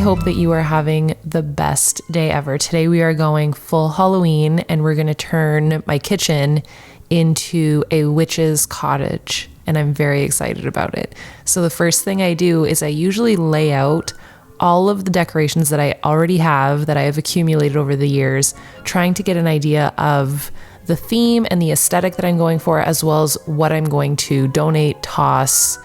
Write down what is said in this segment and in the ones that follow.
hope that you are having the best day ever. Today we are going full Halloween and we're going to turn my kitchen into a witch's cottage, and I'm very excited about it. So the first thing I do is I usually lay out all of the decorations that I already have, that I have accumulated over the years, trying to get an idea of the theme and the aesthetic that I'm going for, as well as what I'm going to donate, toss,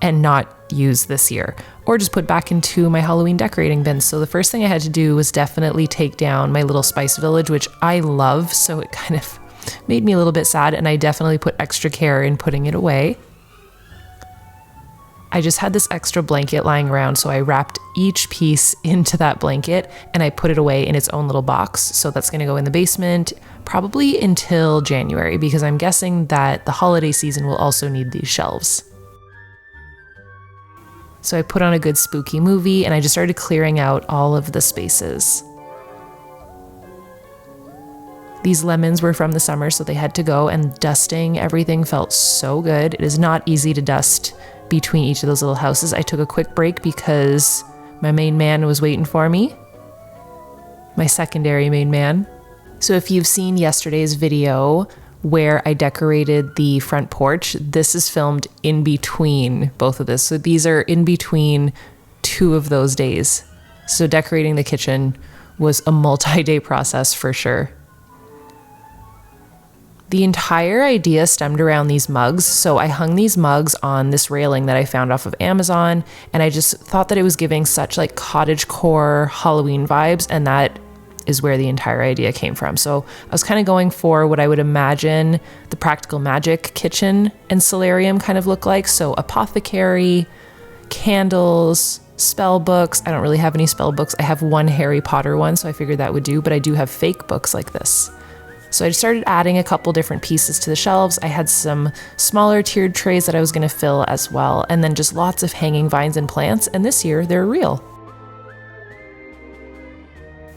and not use this year, or just put back into my Halloween decorating bin. So the first thing I had to do was definitely take down my little spice village, which I love, so it kind of made me a little bit sad, and I definitely put extra care in putting it away. I just had this extra blanket lying around, so I wrapped each piece into that blanket and I put it away in its own little box. So that's going to go in the basement probably until January, because I'm guessing that the holiday season will also need these shelves. So I put on a good spooky movie and I just started clearing out all of the spaces. These lemons were from the summer, so they had to go, and dusting everything felt so good. It is not easy to dust between each of those little houses. I took a quick break because my main man was waiting for me. My secondary main man. So if you've seen yesterday's video where I decorated the front porch, this is filmed in between both of this. So these are in between two of those days. So decorating the kitchen was a multi-day process for sure. The entire idea stemmed around these mugs. So I hung these mugs on this railing that I found off of Amazon, and I just thought that it was giving such like cottagecore Halloween vibes, and that is where the entire idea came from. So I was kind of going for what I would imagine the practical magic kitchen and solarium kind of look like. So apothecary, candles, spell books. I don't really have any spell books. I have one Harry Potter one, so I figured that would do, but I do have fake books like this. So I started adding a couple different pieces to the shelves. I had some smaller tiered trays that I was going to fill as well, and then just lots of hanging vines and plants, and this year they're real.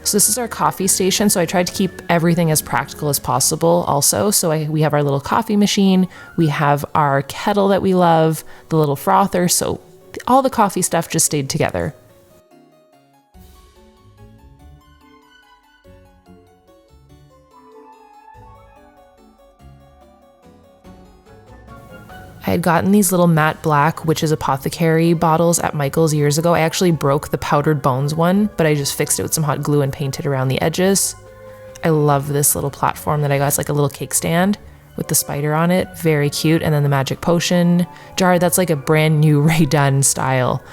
So this is our coffee station, so I tried to keep everything as practical as possible also. So we have our little coffee machine, we have our kettle that we love, the little frother, so all the coffee stuff just stayed together. I had gotten these little matte black Witch's Apothecary bottles at Michael's years ago. I actually broke the powdered bones one, but I just fixed it with some hot glue and painted around the edges. I love this little platform that I got. It's like a little cake stand with the spider on it. Very cute. And then the magic potion jar. That's like a brand new Ray Dunn style.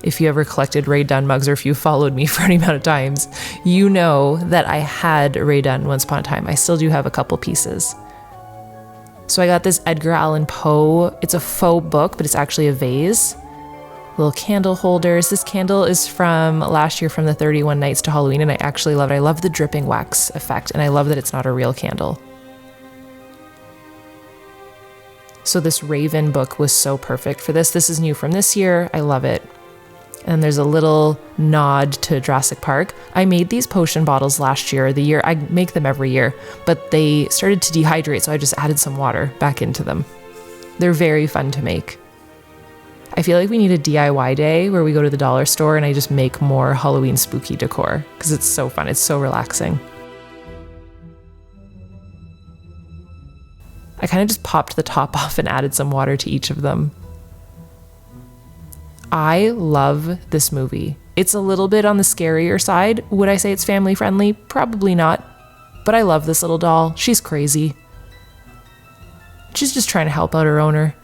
If you ever collected Ray Dunn mugs, or if you followed me for any amount of times, you know that I had Ray Dunn once upon a time. I still do have a couple pieces. So I got this Edgar Allan Poe. It's a faux book, but it's actually a vase. Little candle holders. This candle is from last year from the 31 Nights to Halloween, and I actually love it. I love the dripping wax effect, and I love that it's not a real candle. So this Raven book was so perfect for this. This is new from this year. I love it. And there's a little nod to Jurassic Park. I made these potion bottles last year. I make them every year, but they started to dehydrate, so I just added some water back into them. They're very fun to make. I feel like we need a DIY day where we go to the dollar store and I just make more Halloween spooky decor, because it's so fun. It's so relaxing. I kind of just popped the top off and added some water to each of them. I love this movie. It's a little bit on the scarier side. Would I say it's family friendly? Probably not. But I love this little doll. She's crazy. She's just trying to help out her owner.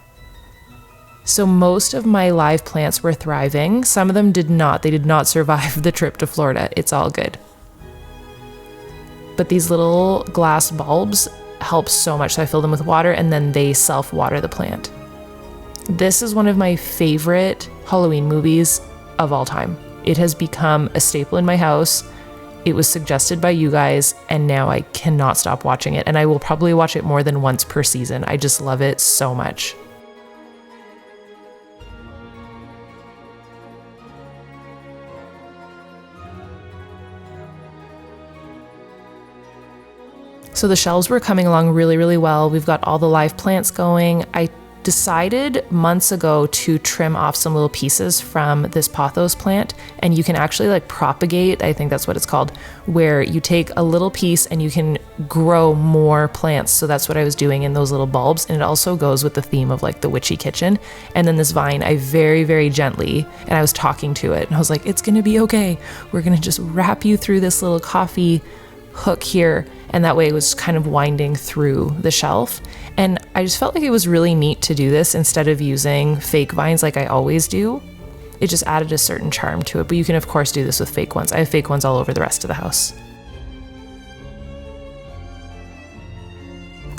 So most of my live plants were thriving. Some of them did not. They did not survive the trip to Florida. It's all good. But these little glass bulbs help so much. So I fill them with water and then they self-water the plant. This is one of my favorite Halloween movies of all time. It has become a staple in my house. It was suggested by you guys, and now I cannot stop watching it. And I will probably watch it more than once per season. I just love it so much. So the shelves were coming along really, really well. We've got all the live plants going. I decided months ago to trim off some little pieces from this pothos plant, and you can actually like propagate, I think that's what it's called, where you take a little piece and you can grow more plants. So that's what I was doing in those little bulbs, and it also goes with the theme of like the witchy kitchen. And then this vine, I very, very gently, and I was talking to it, and I was like, it's gonna be okay. We're gonna just wrap you through this little coffee hook here, and that way it was kind of winding through the shelf. And I just felt like it was really neat to do this instead of using fake vines like I always do. It just added a certain charm to it, but you can of course do this with fake ones. I have fake ones all over the rest of the house.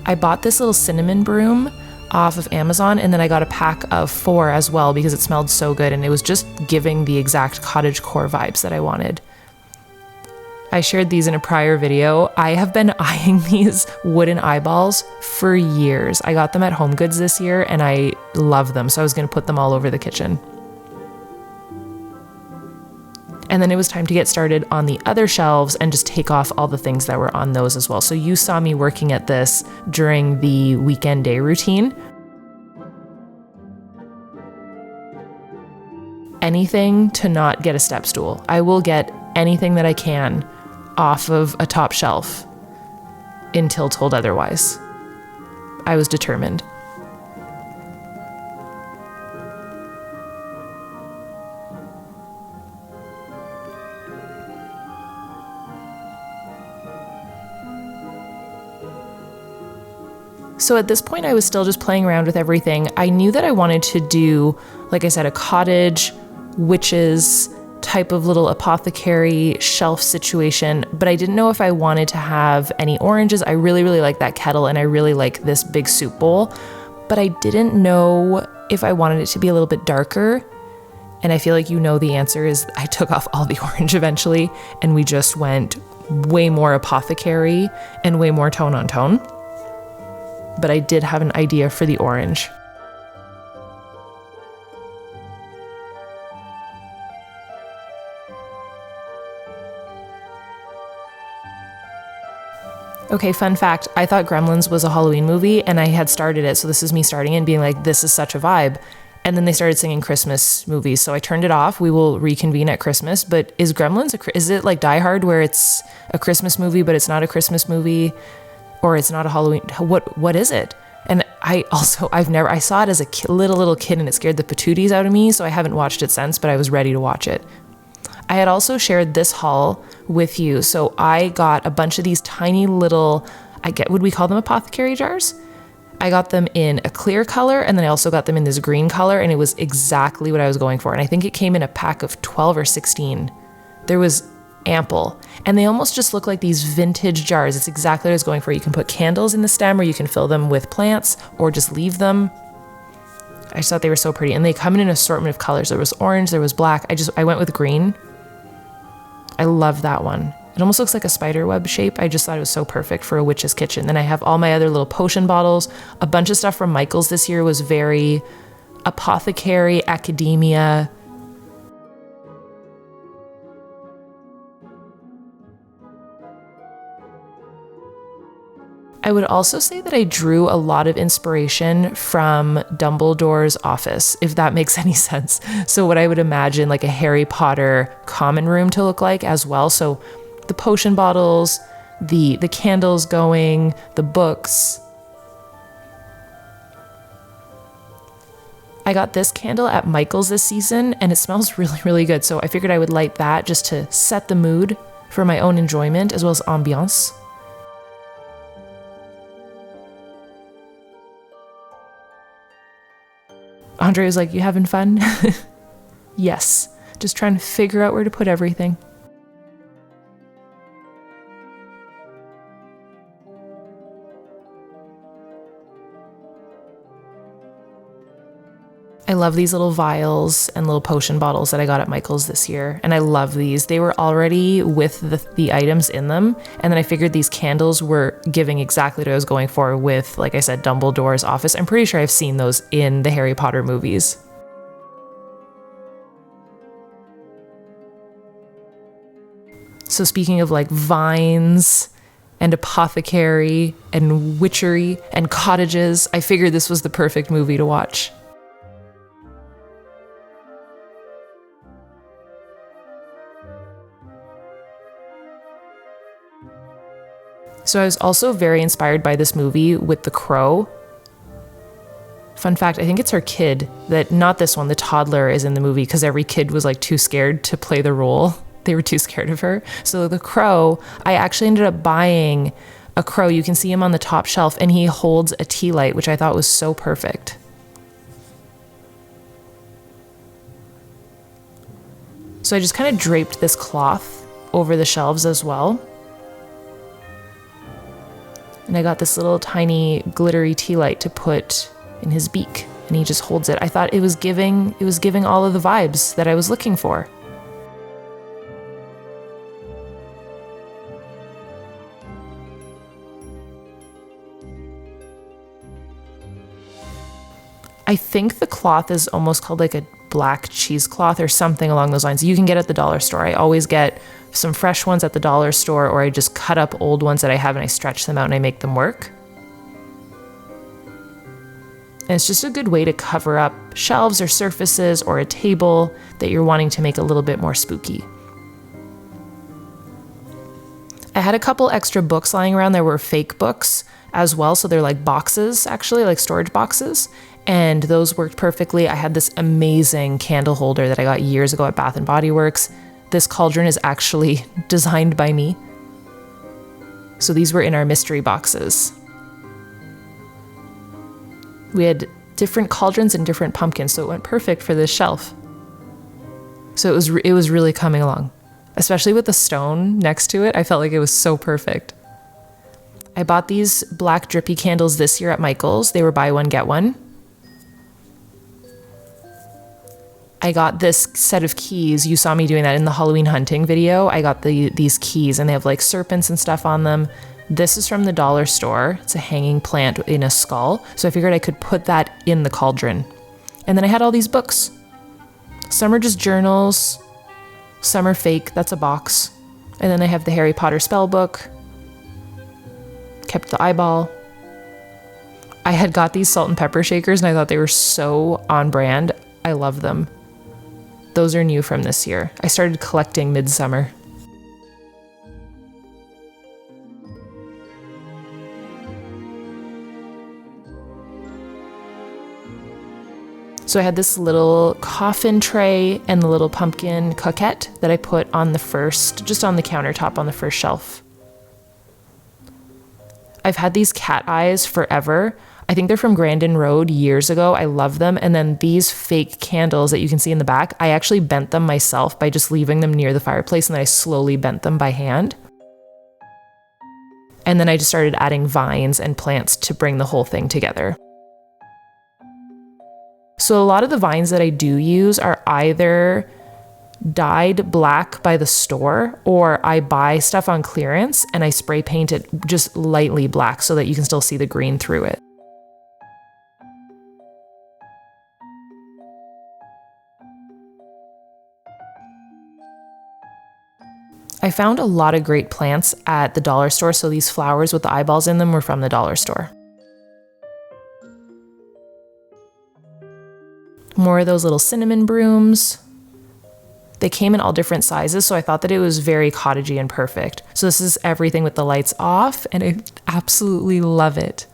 I bought this little cinnamon broom off of Amazon, and then I got a pack of 4 as well because it smelled so good, and it was just giving the exact cottagecore vibes that I wanted. I shared these in a prior video. I have been eyeing these wooden eyeballs for years. I got them at Home Goods this year and I love them, so I was gonna put them all over the kitchen. And then it was time to get started on the other shelves and just take off all the things that were on those as well. So you saw me working at this during the weekend day routine. Anything to not get a step stool. I will get anything that I can off of a top shelf until told otherwise. I was determined. So at this point, I was still just playing around with everything. I knew that I wanted to do, like I said, a cottage, witches type of little apothecary shelf situation, but I didn't know if I wanted to have any oranges. I really, really like that kettle, and I really like this big soup bowl, but I didn't know if I wanted it to be a little bit darker. And I feel like you know the answer is I took off all the orange eventually, and we just went way more apothecary and way more tone on tone. But I did have an idea for the orange. Okay, fun fact, I thought Gremlins was a Halloween movie, and I had started it, so this is me starting it and being like, this is such a vibe. And then they started singing Christmas movies, so I turned it off. We will reconvene at Christmas, but is Gremlins, is it like Die Hard where it's a Christmas movie, but it's not a Christmas movie, or it's not a Halloween? What is it? And I saw it as a little kid, and it scared the patooties out of me, so I haven't watched it since, but I was ready to watch it. I had also shared this haul with you. So I got a bunch of these tiny little, would we call them apothecary jars? I got them in a clear color, and then I also got them in this green color, and it was exactly what I was going for. And I think it came in a pack of 12 or 16. There was ample, and they almost just look like these vintage jars. It's exactly what I was going for. You can put candles in the stem, or you can fill them with plants, or just leave them. I just thought they were so pretty, and they come in an assortment of colors. There was orange, there was black. I went with green. I love that one. It almost looks like a spider web shape. I just thought it was so perfect for a witch's kitchen. Then I have all my other little potion bottles. A bunch of stuff from Michael's this year was very apothecary, academia. I would also say that I drew a lot of inspiration from Dumbledore's office, if that makes any sense. So what I would imagine like a Harry Potter common room to look like as well. So the potion bottles, the candles going, the books. I got this candle at Michael's this season, and it smells really, really good. So I figured I would light that just to set the mood for my own enjoyment as well as ambiance. Andre was like, you having fun? Yes, just trying to figure out where to put everything. I love these little vials and little potion bottles that I got at Michael's this year, and I love these. They were already with the items in them, and then I figured these candles were giving exactly what I was going for with, like I said, Dumbledore's office. I'm pretty sure I've seen those in the Harry Potter movies. So speaking of like vines and apothecary and witchery and cottages. I figured this was the perfect movie to watch. So I was also very inspired by this movie with The Crow. Fun fact, I think it's her kid that, not this one, the toddler is in the movie because every kid was like too scared to play the role. They were too scared of her. So The Crow, I actually ended up buying a crow. You can see him on the top shelf and he holds a tea light, which I thought was so perfect. So I just kind of draped this cloth over the shelves as well. And I got this little tiny glittery tea light to put in his beak, and he just holds it. I thought it was giving all of the vibes that I was looking for. I think the cloth is almost called like a black cheesecloth or something along those lines. You can get at the dollar store. I always get some fresh ones at the dollar store, or I just cut up old ones that I have and I stretch them out and I make them work. And it's just a good way to cover up shelves or surfaces or a table that you're wanting to make a little bit more spooky. I had a couple extra books lying around. There were fake books as well. So they're like boxes, actually, like storage boxes. And those worked perfectly. I had this amazing candle holder that I got years ago at Bath & Body Works. This cauldron is actually designed by me. So these were in our mystery boxes. We had different cauldrons and different pumpkins, so it went perfect for this shelf. So it was really coming along. Especially with the stone next to it, I felt like it was so perfect. I bought these black drippy candles this year at Michael's. They were buy one, get one. I got this set of keys. You saw me doing that in the Halloween hunting video. I got these keys and they have like serpents and stuff on them. This is from the dollar store. It's a hanging plant in a skull. So I figured I could put that in the cauldron. And then I had all these books. Some are just journals. Some are fake. That's a box. And then I have the Harry Potter spell book. Kept the eyeball. I had got these salt and pepper shakers and I thought they were so on brand. I love them. Those are new from this year. I started collecting midsummer. So I had this little coffin tray and the little pumpkin coquette that I put on just on the countertop on the first shelf. I've had these cat eyes forever. I think they're from Grandin Road years ago. I love them. And then these fake candles that you can see in the back, I actually bent them myself by just leaving them near the fireplace, and then I slowly bent them by hand. And then I just started adding vines and plants to bring the whole thing together. So a lot of the vines that I do use are either dyed black by the store, or I buy stuff on clearance and I spray paint it just lightly black so that you can still see the green through it. I found a lot of great plants at the dollar store, so these flowers with the eyeballs in them were from the dollar store. More of those little cinnamon brooms. They came in all different sizes, so I thought that it was very cottagey and perfect. So this is everything with the lights off, and I absolutely love it.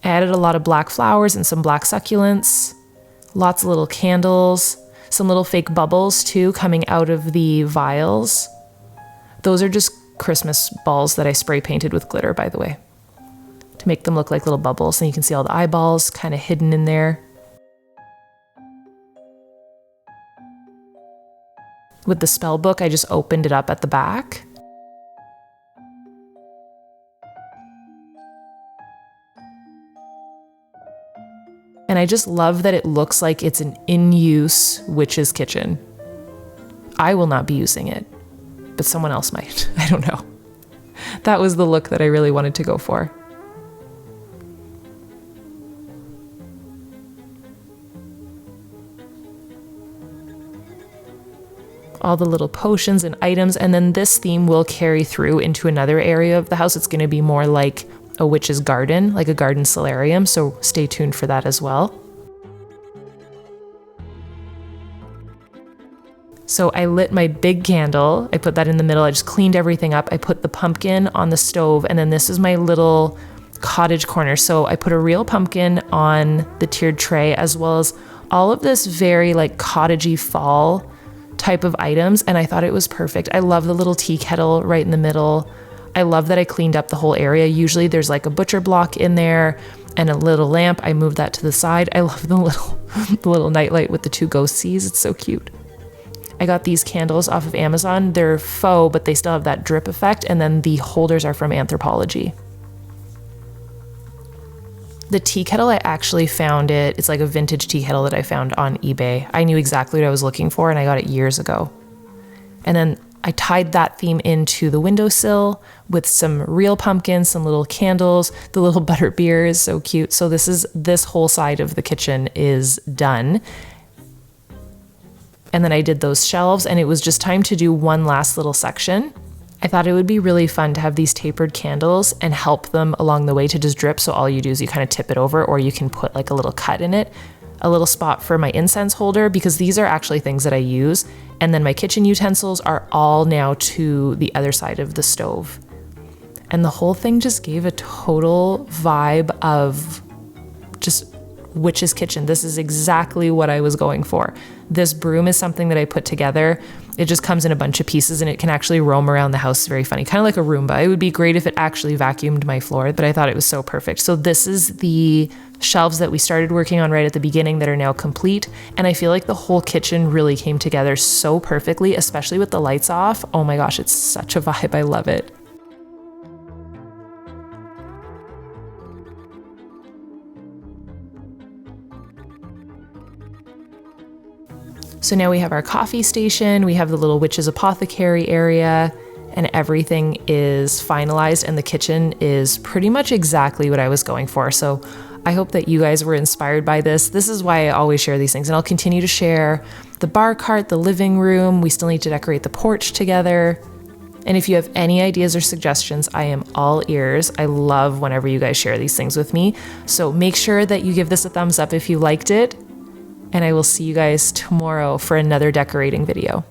I added a lot of black flowers and some black succulents, lots of little candles, some little fake bubbles too coming out of the vials. Those are just Christmas balls that I spray painted with glitter, by the way, to make them look like little bubbles, and you can see all the eyeballs kind of hidden in there. With the spell book, I just opened it up at the back. And I just love that it looks like it's an in-use witch's kitchen. I will not be using it, but someone else might. I don't know. That was the look that I really wanted to go for. all the little potions and items. And then this theme will carry through into another area of the house. It's going to be more like a witch's garden, like a garden solarium. So stay tuned for that as well. So I lit my big candle. I put that in the middle. I just cleaned everything up. I put the pumpkin on the stove, and then this is my little cottage corner. So I put a real pumpkin on the tiered tray, as well as all of this very like cottagey fall type of items. And I thought it was perfect. I love the little tea kettle right in the middle. I love that I cleaned up the whole area. Usually there's like a butcher block in there and a little lamp. I moved that to the side. I love the little nightlight with the two ghost seas. It's so cute. I got these candles off of Amazon. They're faux, but they still have that drip effect. And then the holders are from Anthropology. The tea kettle, I actually found it. It's like a vintage tea kettle that I found on eBay. I knew exactly what I was looking for, and I got it years ago. And then I tied that theme into the windowsill with some real pumpkins, some little candles. The little butter beer is so cute. So this whole side of the kitchen is done. And then I did those shelves, and it was just time to do one last little section. I thought it would be really fun to have these tapered candles and help them along the way to just drip. So all you do is you kind of tip it over, or you can put like a little cut in it, a little spot for my incense holder, because these are actually things that I use. And then my kitchen utensils are all now to the other side of the stove. And the whole thing just gave a total vibe of just witch's kitchen. This is exactly what I was going for. This broom is something that I put together. It just comes in a bunch of pieces, and it can actually roam around the house. It's very funny, kind of like a Roomba. It would be great if it actually vacuumed my floor, but I thought it was so perfect. So this is the shelves that we started working on right at the beginning that are now complete. And I feel like the whole kitchen really came together so perfectly, especially with the lights off. Oh my gosh, it's such a vibe. I love it. So now we have our coffee station, we have the little witch's apothecary area, and everything is finalized, and the kitchen is pretty much exactly what I was going for. So I hope that you guys were inspired by this. This is why I always share these things, and I'll continue to share the bar cart, the living room. We still need to decorate the porch together. And if you have any ideas or suggestions, I am all ears. I love whenever you guys share these things with me. So make sure that you give this a thumbs up if you liked it. And I will see you guys tomorrow for another decorating video.